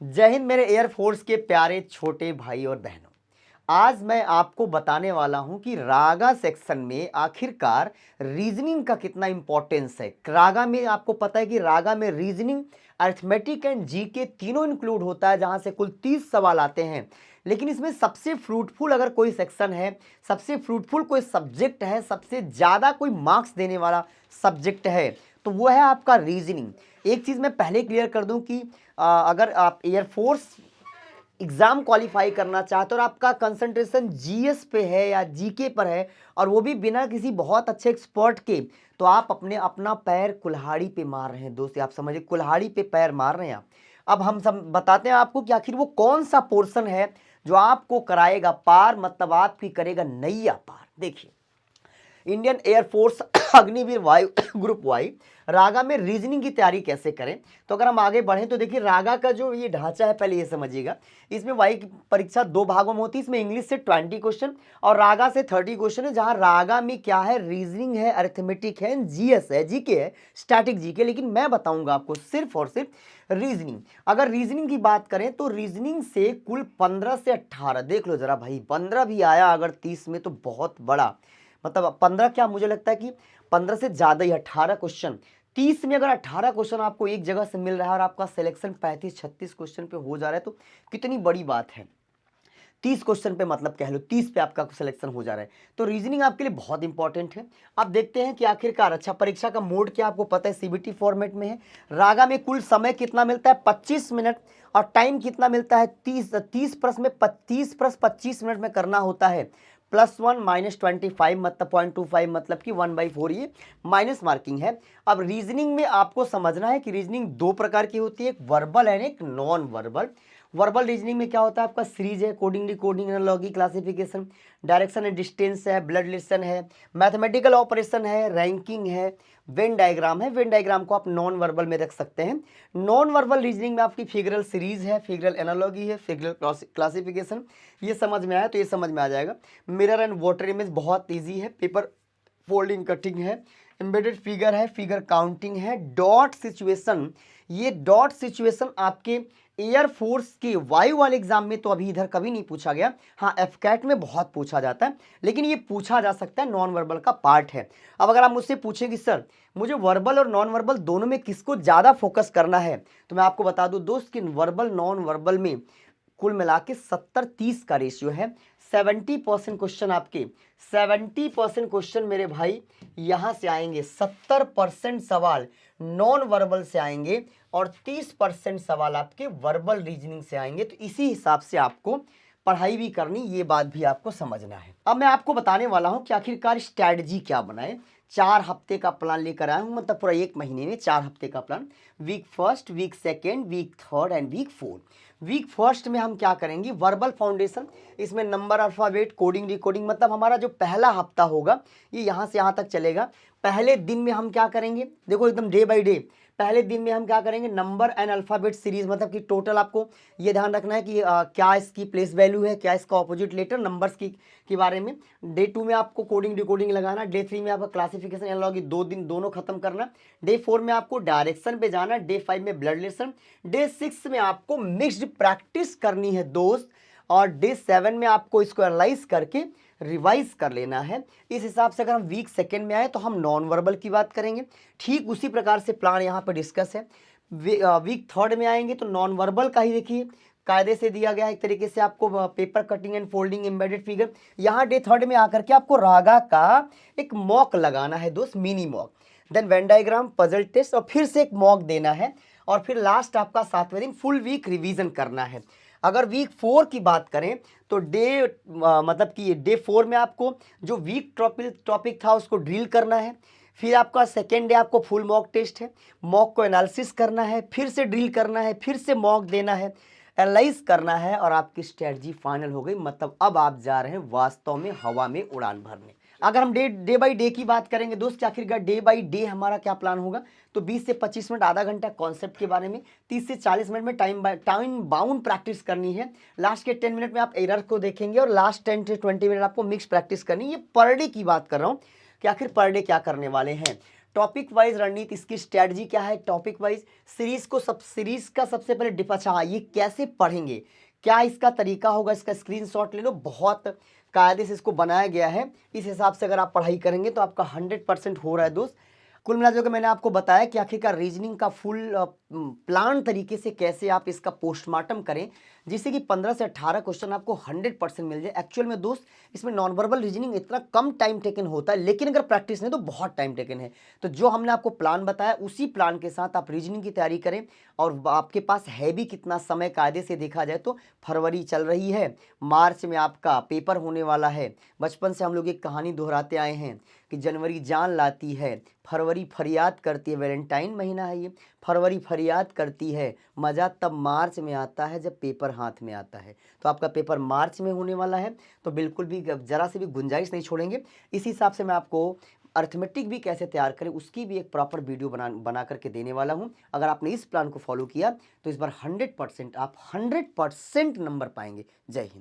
जय हिंद मेरे एयरफोर्स के प्यारे छोटे भाई और बहनों। आज मैं आपको बताने वाला हूं कि रागा सेक्शन में आखिरकार रीजनिंग का कितना इंपॉर्टेंस है। रागा में आपको पता है कि रागा में रीजनिंग, अरिथमेटिक एंड जीके तीनों इंक्लूड होता है, जहां से कुल 30 सवाल आते हैं। लेकिन इसमें सबसे फ्रूटफुल अगर कोई सेक्शन है, सबसे फ्रूटफुल कोई सब्जेक्ट है, सबसे ज़्यादा कोई मार्क्स देने वाला सब्जेक्ट है, तो वो है आपका रीजनिंग। एक चीज़ मैं पहले क्लियर कर दूं कि अगर आप एयरफोर्स एग्ज़ाम क्वालिफाई करना चाहते हो और आपका कंसंट्रेशन जीएस पे है या जीके पर है, और वो भी बिना किसी बहुत अच्छे एक्सपर्ट के, तो आप अपना पैर कुल्हाड़ी पे मार रहे हैं दोस्त। आप समझिए, कुल्हाड़ी पे पैर मार रहे हैं आप। अब हम सब बताते हैं आपको कि आखिर वो कौन सा पोर्शन है जो आपको कराएगा पार, मतलब आपकी करेगा नैया पार। देखिए, इंडियन एयरफोर्स अग्निवीर वायु ग्रुप वाई रागा में रीजनिंग की तैयारी कैसे करें। तो अगर हम आगे बढ़ें तो देखिए, रागा का जो ये ढांचा है, पहले ये समझिएगा। इसमें वाई की परीक्षा 2 भागों में होती है। इसमें इंग्लिश से 20 क्वेश्चन और रागा से 30 क्वेश्चन है। जहां रागा में क्या है, रीजनिंग है, अरिथमेटिक है, जीएस है, जीके है, स्टैटिक जीके। लेकिन मैं बताऊंगा आपको सिर्फ और सिर्फ रीजनिंग। अगर रीजनिंग की बात करें तो रीजनिंग से कुल 15 से 18, देख लो जरा भाई, 15 भी आया अगर 30 में तो बहुत बड़ा, मतलब 15 क्या, मुझे लगता है कि 15 से ज़्यादा ही, 18 क्वेश्चन। 30 में अगर 18 क्वेश्चन आपको एक जगह से मिल रहा है और आपका सिलेक्शन 35-36 क्वेश्चन पे हो जा रहा है, तो कितनी बड़ी बात है। 30 क्वेश्चन पे, मतलब कह लो 30 पे आपका सिलेक्शन हो जा रहा है, तो रीजनिंग आपके लिए बहुत इंपॉर्टेंट है। अब देखते हैं कि आखिरकार, अच्छा, परीक्षा का मोड क्या आपको पता है, सीबीटी फॉर्मेट में है। रागा में कुल समय कितना मिलता है, 25 मिनट, और टाइम कितना मिलता है, 30 प्रश्न में 30 प्रश्न 25 मिनट में करना होता है। +1 -25 मतलब 0.25, मतलब कि 1/4, ये माइनस मार्किंग है। अब रीजनिंग में आपको समझना है कि रीजनिंग 2 प्रकार की होती है, एक वर्बल एंड एक नॉन वर्बल। वर्बल रीजनिंग में क्या होता है, आपका सीरीज है, coding decoding, analogy, classification, direction and distance है, ब्लड रिलेशन है, मैथमेटिकल ऑपरेशन है, रैंकिंग है, वेन डायग्राम है। वेन डायग्राम को आप नॉन वर्बल में रख सकते हैं। नॉन वर्बल रीजनिंग में आपकी फिगरल सीरीज है, फिगरल एनालॉजी है, फिगरल क्लासिफिकेशन। ये समझ में आया तो ये समझ में आ जाएगा। मिरर एंड वाटर इमेज बहुत ईजी है, पेपर फोल्डिंग कटिंग है, एम्बेडेड फिगर है, फिगर काउंटिंग है, डॉट सिचुएशन। ये डॉट सिचुएशन आपके एयरफोर्स के वायु वाले एग्जाम में तो अभी इधर कभी नहीं पूछा गया। हाँ, एफकैट में बहुत पूछा जाता है, लेकिन ये पूछा जा सकता है, नॉन वर्बल का पार्ट है। अब अगर आप मुझसे पूछें कि सर मुझे वर्बल और नॉन वर्बल दोनों में किसको ज़्यादा फोकस करना है, तो मैं आपको बता दूं दोस्त कि वर्बल नॉन वर्बल में कुल मिला के 70-30 का रेशियो है। 70% क्वेश्चन आपके, 70% क्वेश्चन मेरे भाई यहाँ से आएंगे, 70% सवाल नॉन वर्बल से आएंगे और 30% सवाल आपके वर्बल रीजनिंग से आएंगे। तो इसी हिसाब से आपको पढ़ाई भी करनी, ये बात भी आपको समझना है। अब मैं आपको बताने वाला हूँ कि आखिरकार स्ट्रैटेजी क्या बनाए। 4 हफ्ते का प्लान लेकर आया हूँ, मतलब पूरा 1 महीने में 4 हफ्ते का plan. Week first, week second, week third and week fourth. Week first में हम क्या करेंगे, वर्बल फाउंडेशन। इसमें नंबर, अल्फाबेट, कोडिंग डिकोडिंग, मतलब हमारा जो पहला हफ्ता होगा ये यहाँ से यहाँ तक चलेगा। पहले दिन में हम क्या करेंगे, देखो एकदम डे बाय डे। पहले दिन में हम क्या करेंगे, नंबर एंड अल्फाबेट सीरीज, मतलब कि टोटल आपको ये ध्यान रखना है कि क्या इसकी प्लेस वैल्यू है, क्या इसका ऑपोजिट लेटर, नंबर्स की बारे में। डे 2 में आपको कोडिंग डिकोडिंग लगाना। डे 3 में आपका क्लासिफिकेशन एनालॉजी, 2 दिन दोनों खत्म करना। डे 4 में आपको डायरेक्शन पे जाना। डे 5 में ब्लड रिलेशन। डे 6 में आपको मिक्स्ड प्रैक्टिस करनी है दोस्त, और डे 7 में आपको इसको एनालाइज करके रिवाइज कर लेना है। इस हिसाब से अगर हम वीक सेकेंड में आए तो हम नॉन वर्बल की बात करेंगे। ठीक उसी प्रकार से प्लान यहाँ पर डिस्कस है। वीक थर्ड में आएंगे तो नॉन वर्बल का ही देखिए कायदे से दिया गया है, एक तरीके से आपको paper cutting and folding, embedded figure. यहाँ डे थर्ड में आकर के आपको रागा का एक मॉक लगाना है दोस्त, mini mock. Then Venn diagram, puzzle test, और फिर से एक मॉक देना है, और फिर लास्ट आपका 7वें दिन फुल वीक रिवीजन करना है। अगर वीक 4 की बात करें तो मतलब कि डे 4 में आपको जो वीक टॉपिक था उसको ड्रिल करना है। फिर आपका सेकेंड डे आपको फुल मॉक टेस्ट है, मॉक को एनालिसिस करना है, फिर से ड्रिल करना है, फिर से मॉक देना है, एनालाइज करना है, और आपकी स्ट्रेटजी फाइनल हो गई। मतलब अब आप जा रहे हैं वास्तव में हवा में उड़ान भरने। अगर हम डे बाई डे की बात करेंगे दोस्त, आखिरकार डे बाई डे हमारा क्या प्लान होगा, तो 20 से 25 मिनट, आधा घंटा कॉन्सेप्ट के बारे में, 30 से 40 मिनट में टाइम बाउंड प्रैक्टिस करनी है। लास्ट के 10 मिनट में आप एरर को देखेंगे, और लास्ट 10 से 20 मिनट आपको मिक्स प्रैक्टिस करनी है। ये पर डे की बात कर रहा हूँ कि आखिर पर डे क्या करने वाले हैं। टॉपिक वाइज रणनीति, इसकी स्ट्रेटजी क्या है, टॉपिक वाइज सीरीज का सबसे पहले अच्छा हाँ, ये कैसे पढ़ेंगे, क्या इसका तरीका होगा, इसका स्क्रीनशॉट ले लो। बहुत कायदे से इसको बनाया गया है, इस हिसाब से अगर आप पढ़ाई करेंगे तो आपका 100% हो रहा है दोस्त। कुल मिलाकर मैंने आपको बताया कि आखिरकार रीजनिंग का फुल प्लान तरीके से कैसे आप इसका पोस्टमार्टम करें, जिससे कि 15 से 18 क्वेश्चन आपको 100% मिल जाए। एक्चुअल में दोस्त इसमें नॉन वर्बल रीजनिंग इतना कम टाइम टेकन होता है, लेकिन अगर प्रैक्टिस नहीं तो बहुत टाइम टेकन है। तो जो हमने आपको प्लान बताया उसी प्लान के साथ आप रीजनिंग की तैयारी करें। और आपके पास है भी कितना समय, कायदे से देखा जाए तो फरवरी चल रही है, मार्च में आपका पेपर होने वाला है। बचपन से हम लोग एक कहानी दोहराते आए हैं कि जनवरी जान लाती है, फरवरी फरियाद करती है, वैलेंटाइन महीना है ये, फरवरी फरियाद करती है, मज़ा तब मार्च में आता है जब पेपर हाथ में आता है। तो आपका पेपर मार्च में होने वाला है, तो बिल्कुल भी ज़रा से भी गुंजाइश नहीं छोड़ेंगे। इस हिसाब से मैं आपको अर्थमेटिक भी कैसे तैयार करें उसकी भी एक प्रॉपर वीडियो बना करके देने वाला हूं। अगर आपने इस प्लान को फॉलो किया तो इस बार 100% आप 100% नंबर पाएंगे। जय हिंद।